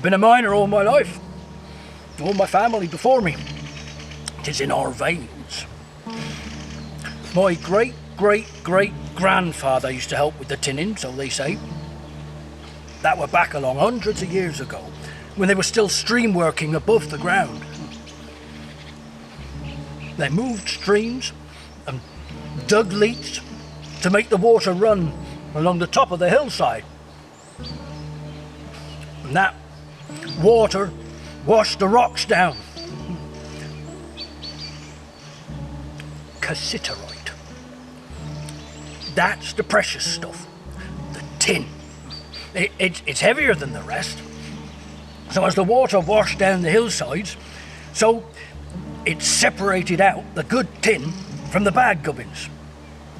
I've been a miner all my life. All my family before me. It is in our veins. My great-great-great-grandfather used to help with the tinning, so they say. That were back along hundreds of years ago, when they were still stream working above the ground. They moved streams and dug leaks to make the water run along the top of the hillside. And that water washed the rocks down. Cassiterite. That's the precious stuff. The tin. It's heavier than the rest. So as the water washed down the hillsides, so it separated out the good tin from the bad gubbins.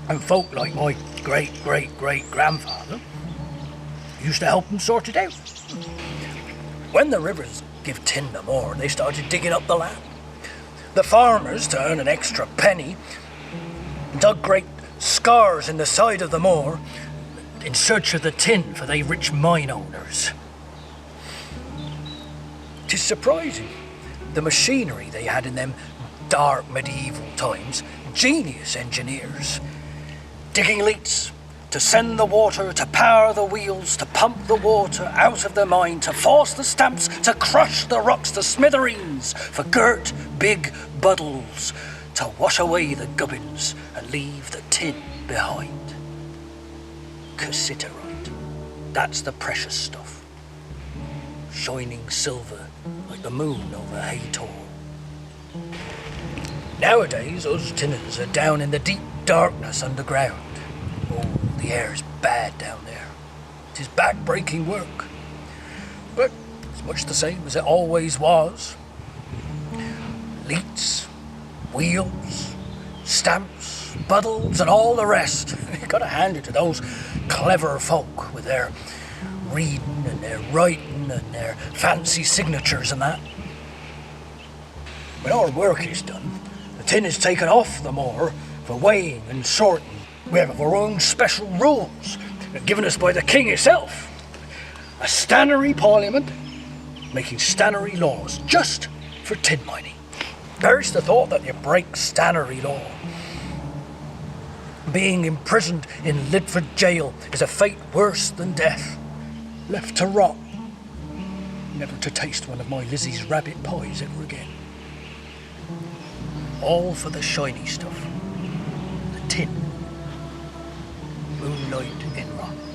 And folk like my great-great-great-grandfather used to help them sort it out. When the rivers give tin no more, they started digging up the land. The farmers, to earn an extra penny, dug great scars in the side of the moor in search of the tin for they rich mine owners. 'Tis surprising, the machinery they had in them dark medieval times, ingenious engineers, digging leaks to send the water, to power the wheels, to pump the water out of the mine, to force the stamps, to crush the rocks to smithereens, for girt big buddles, to wash away the gubbins and leave the tin behind. Cassiterite, that's the precious stuff. Shining silver like the moon over Haytor. Nowadays, us tinners are down in the deep darkness underground. Oh, the air's bad down there. 'Tis back-breaking work. But it's much the same as it always was. Leets, wheels, stamps, buddles, and all the rest. You gotta hand it to those clever folk with their reading and their writing and their fancy signatures and that. When our work is done, the tin is taken off the moor for weighing and sorting. We have our own special rules given us by the king himself. A stannary parliament making stannary laws just for tin mining. Perish the thought that you break stannary law. Being imprisoned in Lidford jail is a fate worse than death. Left to rot, never to taste one of my Lizzie's rabbit pies ever again. All for the shiny stuff, the tin. Moonlight in rock.